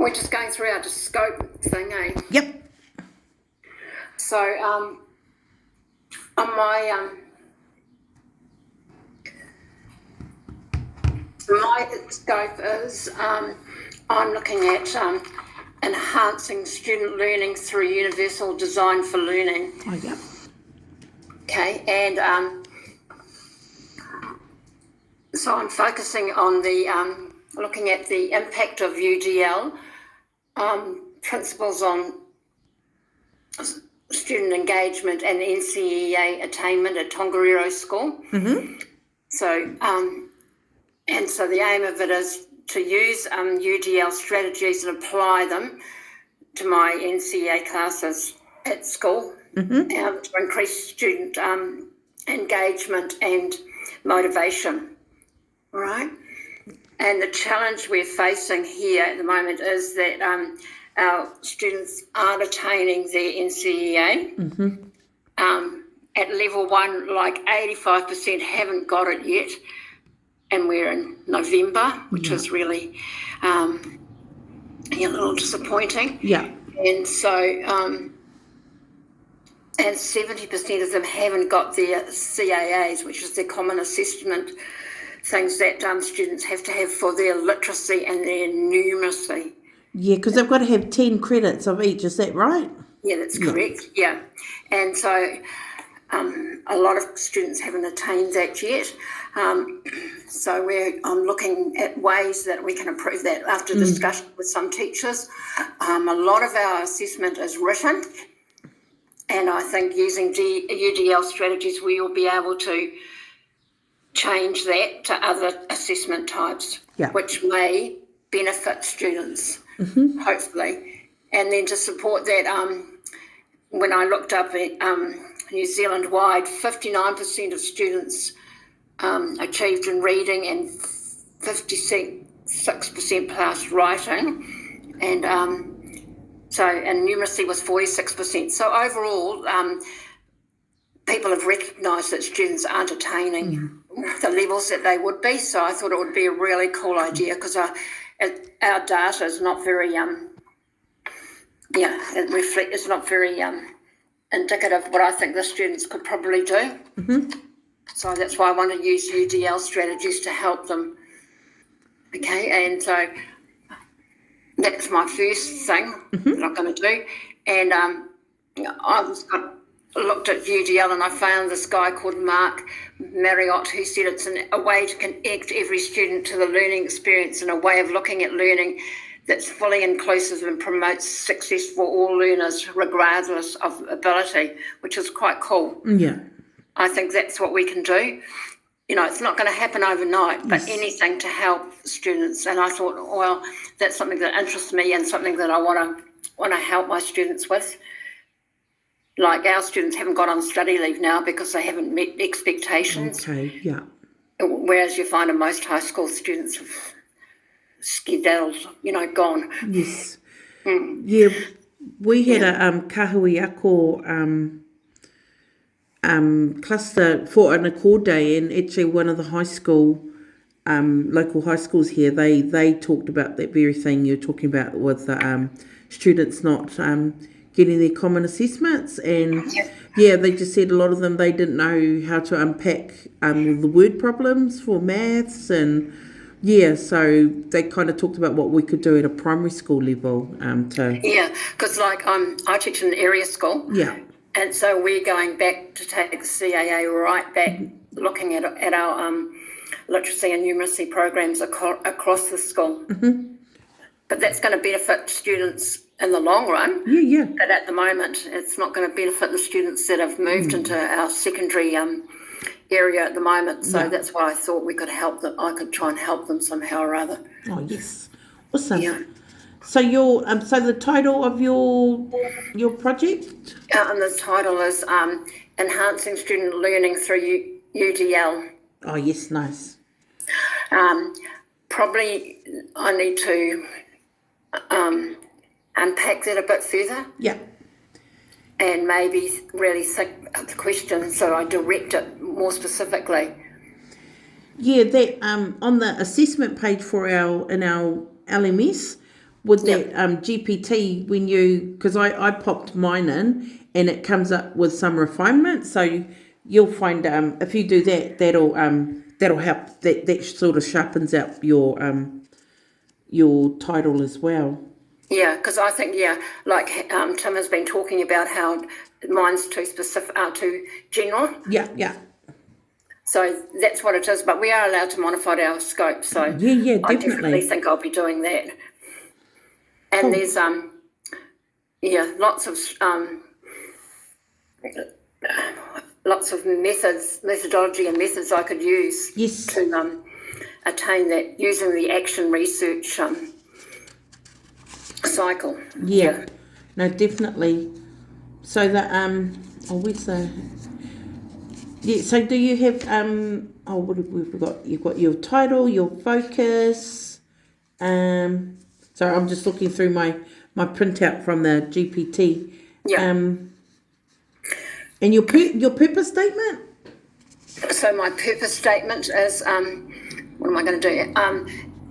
We're just going through our scope thing, eh? Yep. So, on my scope is I'm looking at enhancing student learning through universal design for learning. Oh, yep. Okay, and so I'm focusing on the looking at the impact of UDL, principles on student engagement and NCEA attainment at Tongariro School. Mm-hmm. So, and so the aim of it is to use UDL strategies and apply them to my NCEA classes at school, to increase student engagement and motivation, right? And the challenge we're facing here at the moment is that our students aren't attaining their NCEA. At level 1, like 85% haven't got it yet, and we're in November, which is really a little disappointing. Yeah. And so, and 70% of them haven't got their CAAs, which is their common assessment things that students have to have for their literacy and their numeracy. Yeah, because they've got to have 10 credits of each, is that right? Yeah, that's correct, yeah. And so a lot of students haven't attained that yet. So I'm looking at ways that we can improve that after discussion with some teachers. A lot of our assessment is written, and I think using UDL strategies we will be able to change that to other assessment types, which may benefit students, hopefully. And then to support that, when I looked up at New Zealand-wide, 59% of students achieved in reading and 56% passed writing, and and numeracy was 46%. So overall, people have recognised that students aren't attaining the levels that they would be. So I thought it would be a really cool idea because our data is not very it's not very indicative of what I think the students could probably do. So that's why I want to use UDL strategies to help them. Okay, and so that's my first thing that I'm going to do. And I looked at UDL and I found this guy called Mark Marriott who said it's a way to connect every student to the learning experience and a way of looking at learning that's fully inclusive and promotes success for all learners regardless of ability, which is quite cool. Yeah. I think that's what we can do. You know, it's not going to happen overnight, but anything to help students. And I thought, well, that's something that interests me and something that I want to help my students with. Like our students haven't got on study leave now because they haven't met expectations. Okay, yeah. Whereas you find in most high school students have skedaddled, gone. Yes. Yeah, we had a Kahui Ako cluster for an Accord Day, and actually one of the high school, local high schools here, they talked about that very thing you're talking about with students not getting their common assessments, and they just said a lot of them, they didn't know how to unpack the word problems for maths, and so they kind of talked about what we could do at a primary school level because I teach in an area school, and so we're going back to take the CAA right back, looking at our literacy and numeracy programs across the school. But that's going to benefit students in the long run. But at the moment, it's not going to benefit the students that have moved into our secondary area at the moment. So that's why I thought we could help them. I could try and help them somehow or other. Oh yes, awesome. Yeah. So your so the title of your project? And the title is Enhancing Student Learning Through UDL. Oh yes, nice. Probably I need to unpack that a bit further. Yeah. And maybe really think about the question so I direct it more specifically. Yeah, that on the assessment page in our LMS, with that GPT, when you, because I popped mine in and it comes up with some refinement, so you'll find if you do that, that'll help. That sort of sharpens up your title as well. Yeah, because I think, like Tim has been talking about how mine's too specific, too general. Yeah. So that's what it is. But we are allowed to modify our scope. So Yeah, I definitely. definitely think I'll be doing that. And Cool. there's lots of methodology and methods I could use Yes. to attain that using the action research cycle. Yeah. No, definitely. So where's the? Yeah. So do you have what have we got? You've got your title, your focus. So I'm just looking through my printout from the GPT. Yeah. And your purpose statement. So my purpose statement is, what am I going to do?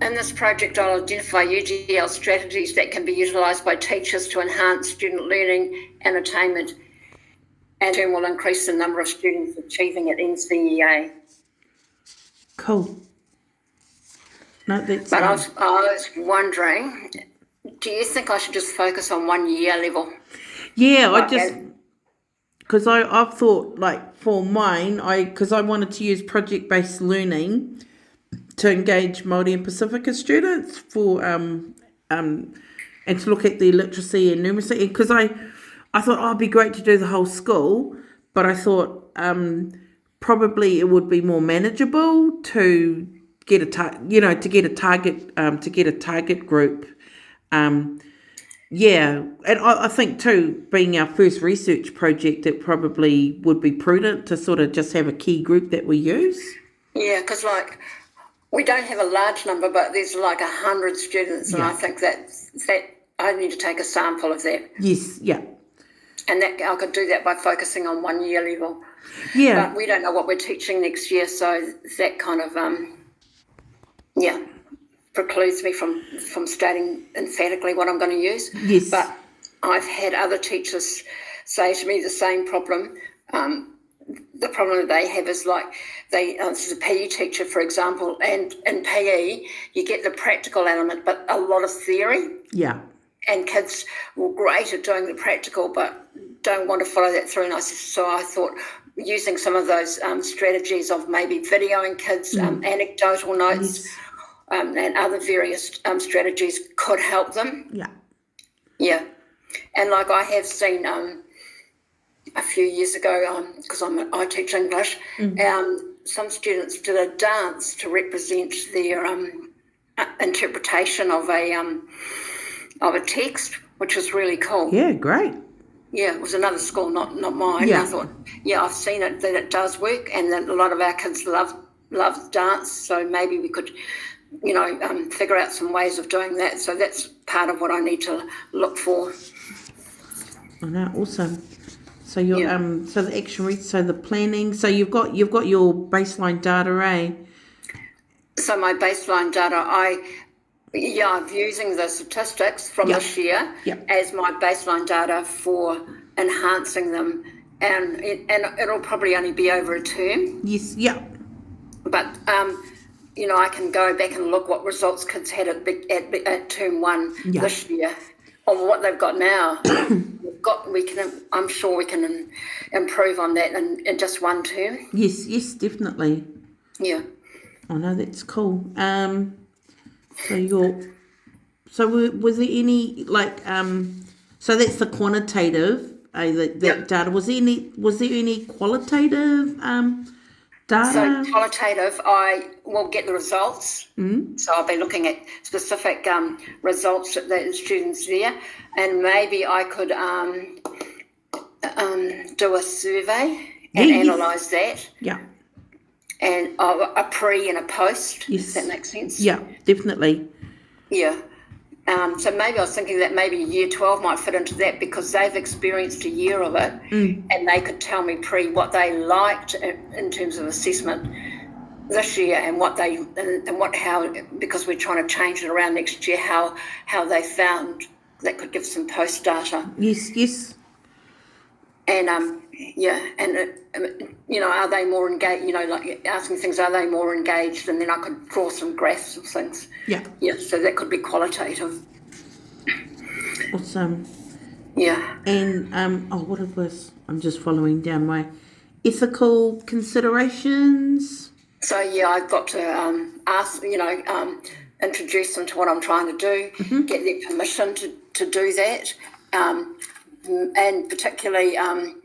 In this project, I'll identify UGL strategies that can be utilised by teachers to enhance student learning and attainment, and will increase the number of students achieving at NCEA. Cool. No, that's. But I was wondering, do you think I should just focus on 1 year level? Yeah, because I've thought, like, for mine, because I wanted to use project-based learning to engage Māori and Pacifica students for and to look at their literacy and numeracy, because I thought it'd be great to do the whole school, but I thought probably it would be more manageable to get a target group. Yeah, and I think too, being our first research project, it probably would be prudent to sort of just have a key group that we use. Yeah, because like we don't have a large number, but there's like 100 students, and I think that I need to take a sample of that. Yes, yeah. And that I could do that by focusing on 1 year level. Yeah. But we don't know what we're teaching next year, so that kind of precludes me from stating emphatically what I'm going to use. Yes. But I've had other teachers say to me the same problem. The problem that they have is like this is a PE teacher, for example, and in PE you get the practical element, but a lot of theory. Yeah. And kids were great at doing the practical, but don't want to follow that through. And so I thought using some of those strategies of maybe videoing kids, anecdotal notes, and other various strategies could help them. Yeah. Yeah. And like I have seen a few years ago, because I teach English, some students did a dance to represent their interpretation of a text, which was really cool. Yeah, great. Yeah, it was another school, not mine. Yeah. I thought, I've seen it, that it does work, and that a lot of our kids love dance, so maybe we could, figure out some ways of doing that. So that's part of what I need to look for. I know, awesome. So you're so the action research, so the planning, so you've got your baseline data, eh? So my baseline data, I'm using the statistics from this year as my baseline data for enhancing them, and it'll probably only be over a term. Yes, yeah. But I can go back and look what results kids had at term 1 this year, on what they've got now. I'm sure we can improve on that in just 1 term. Yes, definitely. Yeah. Oh no, that's cool. So was there any so that's the quantitative that data. Was there any qualitative data? So qualitative, I will get the results. So I'll be looking at specific results that the students there, and maybe I could do a survey and analyse that. Yeah. And a pre and a post. Yes. Does that make sense? Yeah, definitely. Yeah. So maybe I was thinking that maybe year 12 might fit into that, because they've experienced a year of it, and they could tell me what they liked in terms of assessment, this year and how, because we're trying to change it around next year, how they found that could give some post data. Yes. And are they more engaged? Like asking things, are they more engaged? And then I could draw some graphs of things. Yeah. So that could be qualitative. Awesome. Yeah. And what it was? I'm just following down my ethical considerations. So I've got to ask, introduce them to what I'm trying to do, get their permission to do that, and particularly and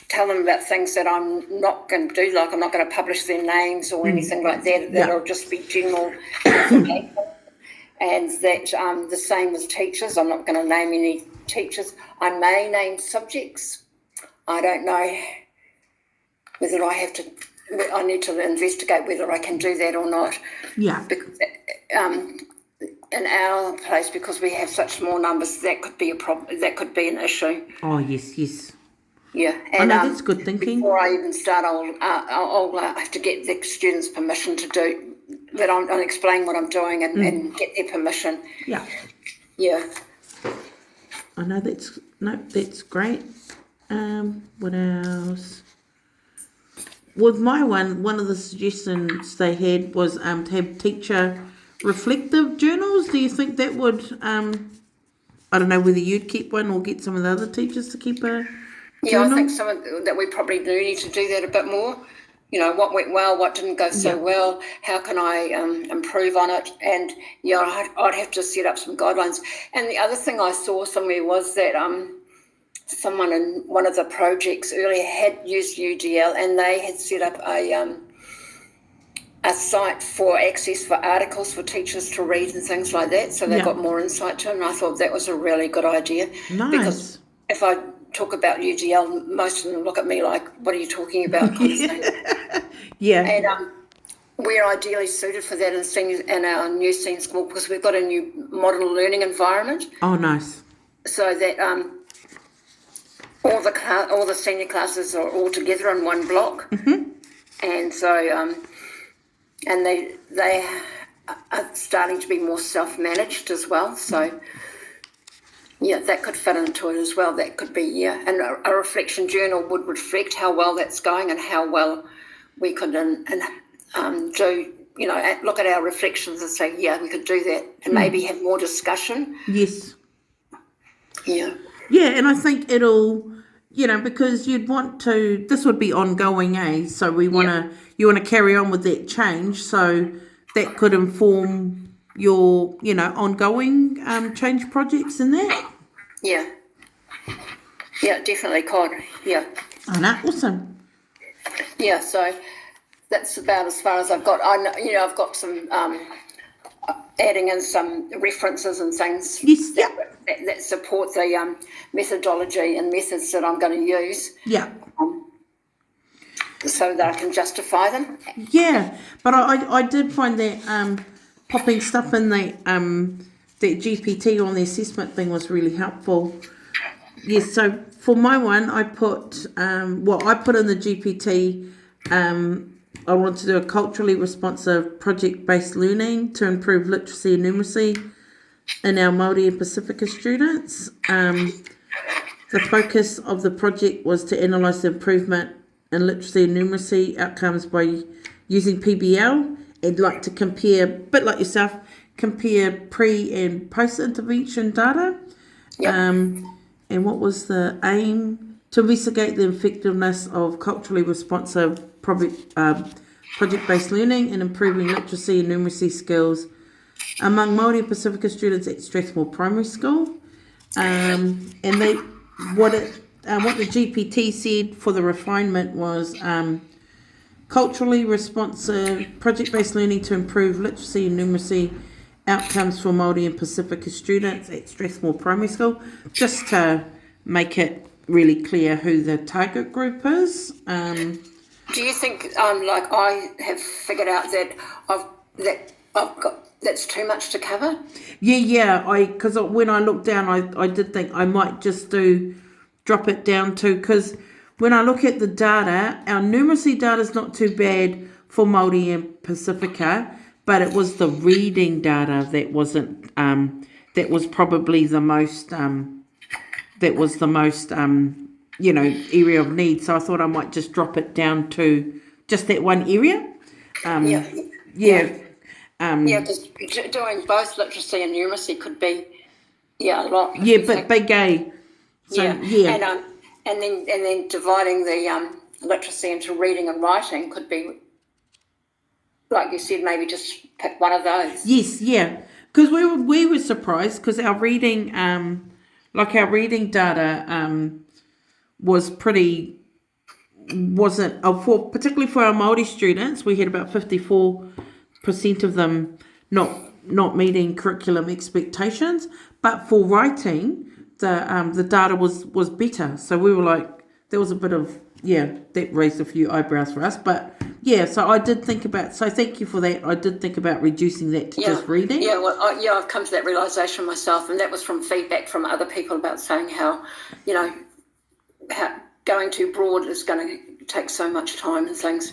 tell them about things that I'm not going to do, like I'm not going to publish their names or anything like that. That'll just be general information. And that the same as teachers. I'm not going to name any teachers. I may name subjects. I don't know whether I need to investigate whether I can do that or not. Yeah. Because in our place, because we have such small numbers, that could be a problem. That could be an issue. Oh, yes. Yeah, and that's good thinking. Before I even start, I'll have to get the students' permission to do that. I'll explain what I'm doing and get their permission. Yeah. Yeah. I know that's great. What else? With my one of the suggestions they had was to have teacher reflective journals. Do you think that would? I don't know whether you'd keep one or get some of the other teachers to keep a journal. I think that we probably do need to do that a bit more. What went well, what didn't go so well, how can I improve on it? And I'd have to set up some guidelines. And the other thing I saw somewhere was that someone in one of the projects earlier had used UDL, and they had set up a site for access for articles for teachers to read and things like that, so they got more insight to it. And I thought that was a really good idea. Nice. Because if I talk about UDL, most of them look at me like, what are you talking about? Kind of thing. Yeah. And we're ideally suited for that in our new senior school, because we've got a new model learning environment. Oh, nice. So that all the senior classes are all together in one block. Mm-hmm. And so and they are starting to be more self-managed as well. So that could fit into it as well. That could be, and a reflection journal would reflect how well that's going and how well we could do, look at our reflections and say, we could do that, and maybe have more discussion. Yes. Yeah. Yeah, and I think it'll, because you'd want to, this would be ongoing, So you want to carry on with that change, so that could inform your, ongoing change projects in that. Yeah. Yeah, definitely could. Yeah. Oh, no, awesome. Yeah, so that's about as far as I've got. I've got some adding in some references and things that support the methodology and methods that I'm going to use. Yeah. So that I can justify them. Yeah, but I did find that popping stuff in that GPT on the assessment thing was really helpful. Yes, so for my one, I put in the GPT. I want to do a culturally responsive project-based learning to improve literacy and numeracy in our Māori and Pacifica students. The focus of the project was to analyse the improvement in literacy and numeracy outcomes by using PBL and like to compare, a bit like yourself, compare pre and post-intervention data. Yep. And what was the aim? To investigate the effectiveness of culturally responsive project-based learning and improving literacy and numeracy skills among Māori and Pacifica students at Strathmore Primary School. And what the GPT said for the refinement was culturally responsive project-based learning to improve literacy and numeracy outcomes for Māori and Pacifica students at Strathmore Primary School, just to make it really clear who the target group is. Do you think, like I have figured out that I've got that's too much to cover? Yeah. Because when I looked down, I did think I might just drop it down to, because when I look at the data, our numeracy data is not too bad for Māori and Pacifica, but it was the reading data that wasn't, that was probably the most, area of need. So I thought I might just drop it down to just that one area. Yeah. Yeah. Because doing both literacy and numeracy could be, a lot. Yeah, but big A. So, yeah. And then dividing the literacy into reading and writing could be, like you said, maybe just pick one of those. Yes, yeah. Because we were surprised because our reading, our reading data particularly for our Māori students, we had about 54% of them not meeting curriculum expectations. But for writing, the data was better. So we were like, there was a bit of, that raised a few eyebrows for us. But so I did think about, so thank you for that. I did think about reducing that to just reading. Yeah, well, I've come to that realisation myself, and that was from feedback from other people about saying how going too broad is going to take so much time and things.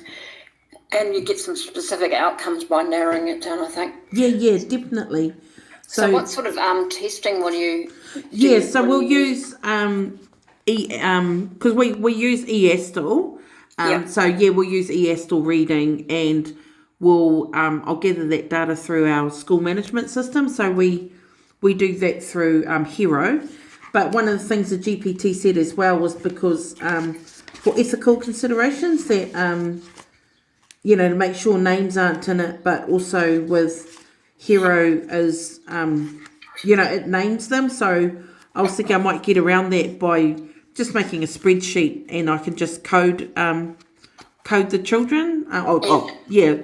And you get some specific outcomes by narrowing it down, I think. Yeah, definitely. So what sort of testing will you do? Yeah, so we'll use because we use eASTL. We'll use eASTL reading, and we'll I'll gather that data through our school management system. So we do that through Hero. But one of the things the GPT said as well was because for ethical considerations that to make sure names aren't in it, but also with Hero is it names them. So I was thinking I might get around that by just making a spreadsheet, and I can just code the children.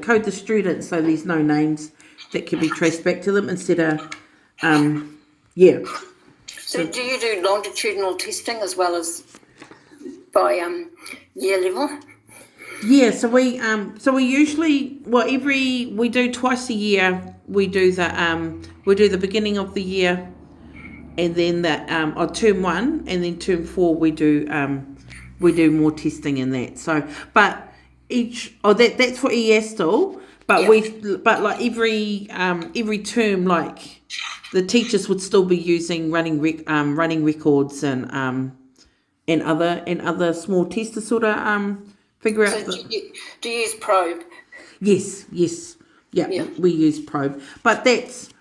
Code the students so there's no names that can be traced back to them instead of So do you do longitudinal testing as well as by year level? Yeah, so we usually we do twice a year. We do the beginning of the year, and then term 1, and then term 4 we do more testing in that. So, but that's for eASTL. But like every term, like the teachers would still be using running records and other small tests to sort of figure out. So do you use Probe? Yes. Yeah, we use Probe, but that's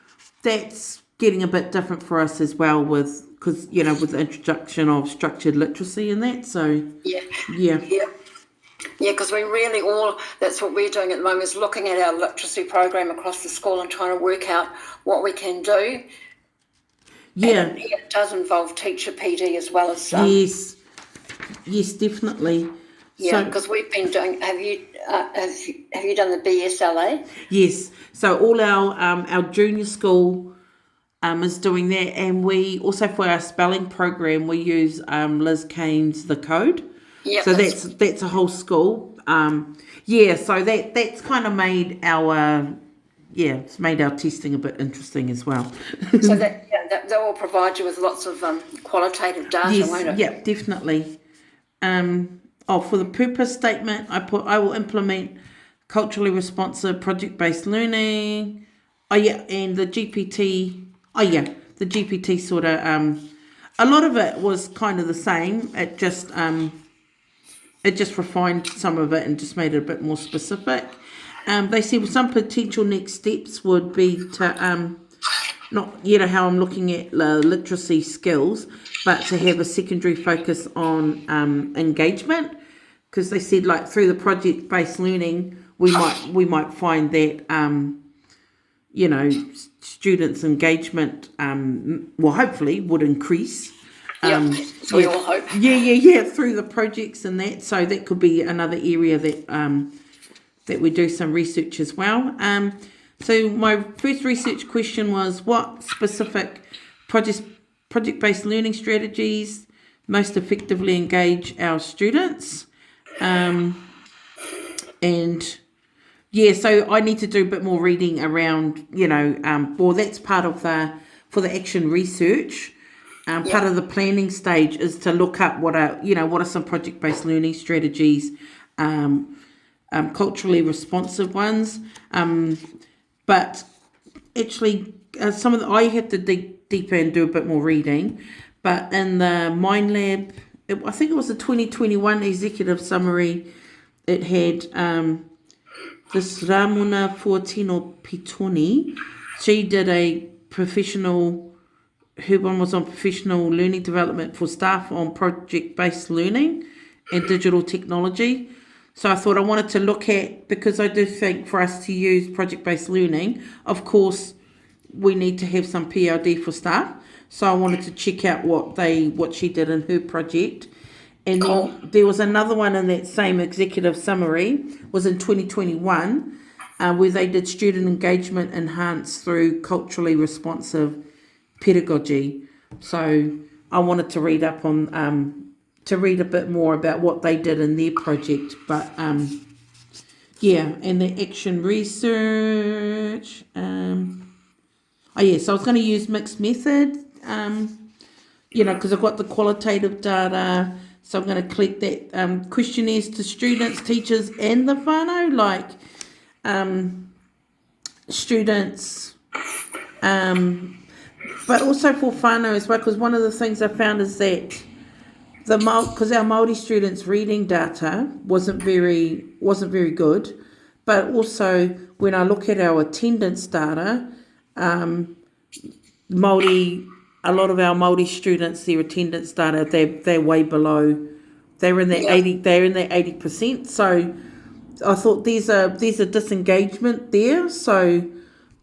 getting a bit different for us as well because with the introduction of structured literacy and that. So yeah, because we really that's what we're doing at the moment, is looking at our literacy program across the school and trying to work out what we can do. Yeah, and it does involve teacher PD as well as yes, definitely. Yeah, because we've been doing. Have you done the BSLA? Yes. So all our junior school is doing that, and we also for our spelling program we use Liz Kane's The Code. Yeah. So that's a whole school. So that's kind of made it's made our testing a bit interesting as well. So that will provide you with lots of qualitative data, won't it? Yeah, definitely. For the purpose statement, I will implement culturally responsive project-based learning. And the GPT. The GPT sort of a lot of it was kind of the same. It just refined some of it and just made it a bit more specific. They said some potential next steps would be to not how I'm looking at literacy skills, but to have a secondary focus on engagement, because they said like through the project-based learning we might find that students' engagement hopefully would increase. We all hope. Through the projects and that. So that could be another area that we do some research as well. So my first research question was, what specific project-based learning strategies most effectively engage our students? So I need to do a bit more reading around, that's part of for the action research. part of the planning stage is to look up what are some project-based learning strategies, culturally responsive ones. But actually, I had to dig deeper and do a bit more reading. But in the Mind Lab, I think it was the 2021 executive summary, it had this Ramona Fuatino Pitoni. She did a professional, her one was on professional learning development for staff on project-based learning and digital technology. So I thought I wanted to look at, because I do think for us to use project-based learning, of course, we need to have some PLD for staff. So I wanted to check out what she did in her project. And then there was another one in that same executive summary, was in 2021, where they did student engagement enhanced through culturally responsive pedagogy. So I wanted to read up on to read a bit more about what they did in their project. But and the action research. So I was going to use mixed method, because I've got the qualitative data. So I'm going to collect that questionnaires to students, teachers, and the whānau, like students, but also for whānau as well, because one of the things I found is that because our Māori students' reading data wasn't very good, but also when I look at our attendance data, a lot of our Māori students, their attendance data, they're way below. They're in that 80%. So I thought there's a disengagement there. So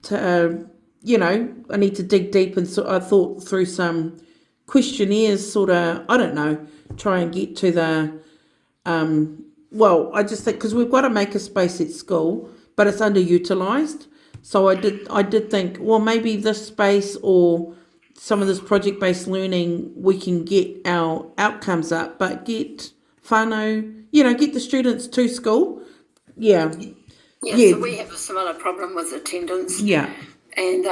to I need to dig deep, and so I thought through some questionnaires, try and get to the I just think, because we've got a maker space at school, but it's underutilized. So I did think, well, maybe this space or some of this project-based learning, we can get our outcomes up, but get whānau, get the students to school. Yeah. So we have a similar problem with attendance. Yeah. And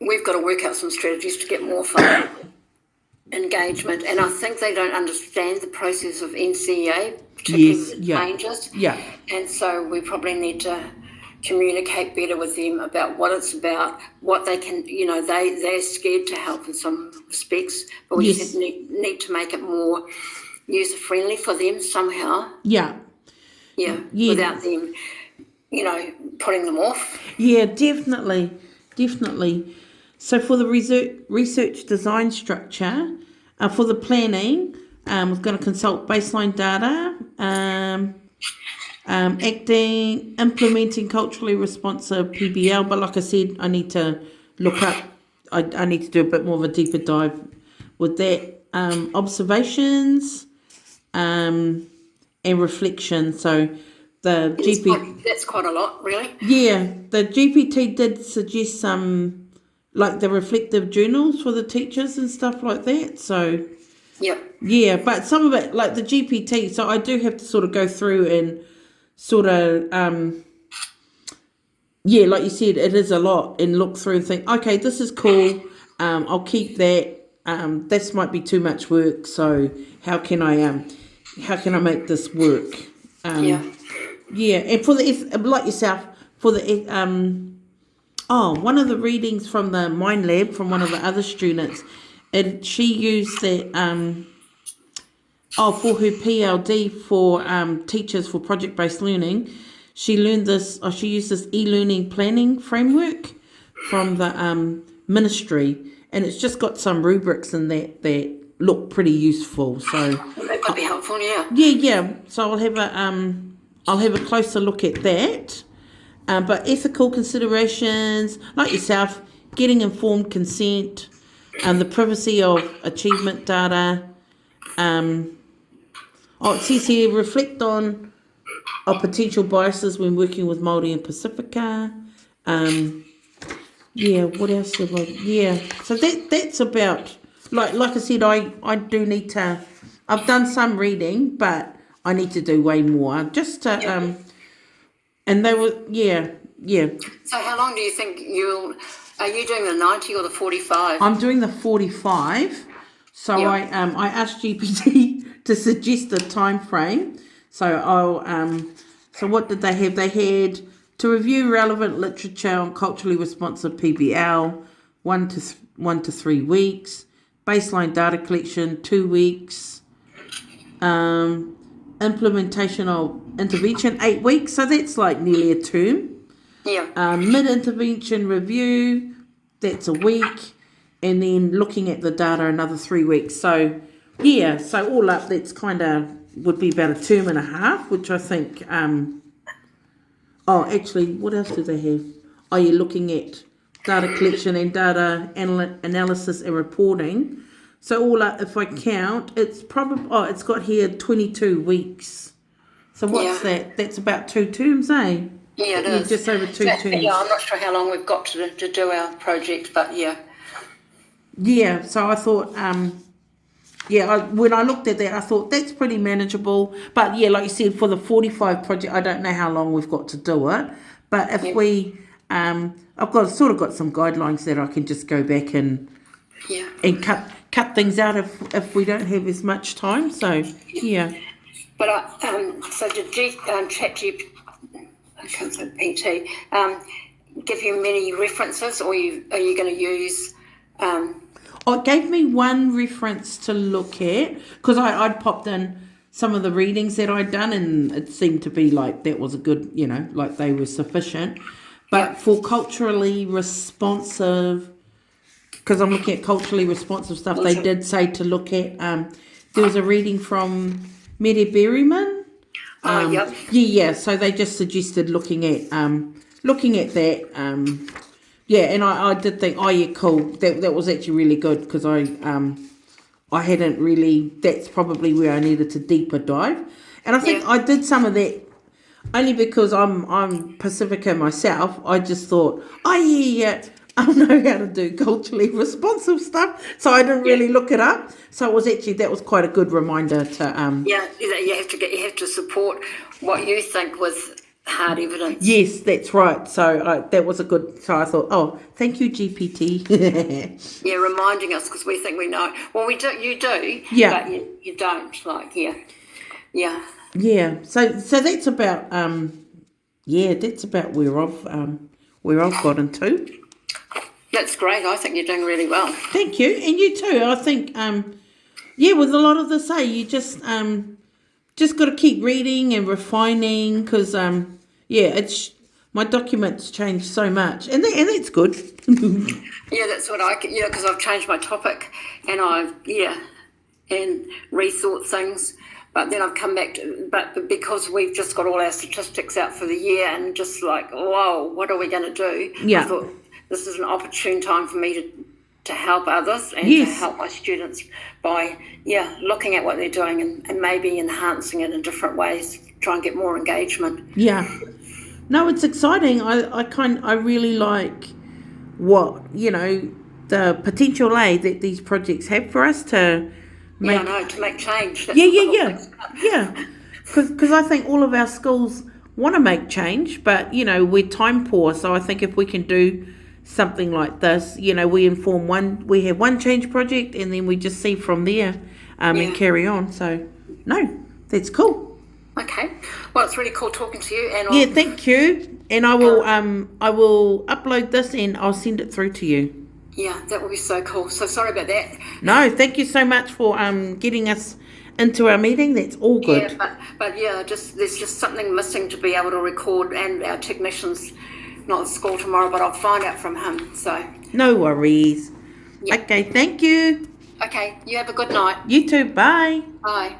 we've got to work out some strategies to get more fun engagement. And I think they don't understand the process of NCEA, particularly with changes. Yeah. And so we probably need to communicate better with them about what it's about, what they can, they're scared to help in some respects, but we just need to make it more user-friendly for them somehow. Yeah. Without them, putting them off. Yeah, definitely. So for the research design structure, for the planning, we're going to consult baseline data, acting, implementing culturally responsive PBL. But like I said, I need to look up, I need to do a bit more of a deeper dive with that. Observations and reflection. So the that's quite a lot, really. Yeah, the GPT did suggest some, like the reflective journals for the teachers and stuff like that. So yeah, but some of it, like the GPT, so I do have to sort of go through and sort of like you said, it is a lot, and look through and think, okay, this is cool, I'll keep that. This might be too much work, so how can I make this work? And for the, like yourself, for the one of the readings from the Mind Lab from one of the other students, and she used that for her PLD for teachers for project-based learning. She learned this, she used this e-learning planning framework from the ministry, and it's just got some rubrics in that look pretty useful. So that could be helpful, Yeah. So I'll have a closer look at that. But ethical considerations, like yourself, getting informed consent, the privacy of achievement data. It says here, reflect on potential biases when working with Māori and Pacifica. What else have I? So that's about, like I said, I do need to, I've done some reading, but I need to do way more, just to, and they were, So how long do you think you'll Are you doing the 90 or the 45? I'm doing the 45. So Yeah. I asked GPT to suggest a time frame. So so what did they have? They had to review relevant literature on culturally responsive PBL, 1 to 3 weeks. Baseline data collection, 2 weeks. Implementation of intervention, 8 weeks. So that's like nearly a term. Yeah. Mid-intervention review, that's a week, and then looking at the data another 3 weeks. So yeah, so all up that's kind of would be about a term and a half, which I think actually what else do they have? Oh, you're looking at data collection and data analysis and reporting. So all up, if I count, it's probably it's got here 22 weeks. So what's that? That's about 2 terms, eh? Yeah, it is. Just over 2 terms. Yeah, I'm not sure how long we've got to do our project, but yeah. Yeah, so I thought, when I looked at that, I thought that's pretty manageable. But yeah, like you said, for the 45 project, I don't know how long we've got to do it. But if we, I've got some guidelines that I can just go back and cut things out if we don't have as much time. So yeah. But so did ChatGPT give you many references, or are you going to use? It gave me one reference to look at because I'd popped in some of the readings that I'd done, and it seemed to be like that was a good, like they were sufficient. But for culturally responsive, because I'm looking at culturally responsive stuff, they did say to look at. There was a reading from Mary Berryman. Yeah. So they just suggested looking at that. And I did think, cool. That was actually really good because I hadn't really. That's probably where I needed to deeper dive, and I think I did some of that only because I'm Pacifica myself. I just thought, I know how to do culturally responsive stuff, so I didn't really look it up. So that was quite a good reminder to you have to support what you think was hard evidence. Yes, that's right. So that was a good. So I thought, thank you, GPT. Yeah, reminding us because we think we know. Well, we do. You do. Yeah. But you don't. Yeah. Yeah. So that's about that's about where I've gotten to. That's great. I think you're doing really well. Thank you, and you too. I think with a lot of this, you just got to keep reading and refining because it's my documents change so much, and that's good. Yeah, that's what because I've changed my topic, and and rethought things. But then I've come back but because we've just got all our statistics out for the year, and just like, whoa, what are we going to do? Yeah. I thought this is an opportune time for me to help others and to help my students by looking at what they're doing and maybe enhancing it in different ways, try and get more engagement. Yeah. No, it's exciting. I really like what, the potential that these projects have for us to make... to make change. That's Yeah. Because I think all of our schools want to make change, but, we're time poor. So I think if we can do something like this, we have one change project and then we just see from there and carry on. So, no, that's cool. Okay. Well, it's really cool talking to you. And thank you. And I will upload this and I'll send it through to you. Yeah, that would be so cool. So sorry about that. No, thank you so much for getting us into our meeting. That's all good. Yeah, but there's just something missing to be able to record, and our technician's not at school tomorrow, but I'll find out from him. So no worries. Yeah. Okay, thank you. Okay, you have a good night. You too. Bye. Bye.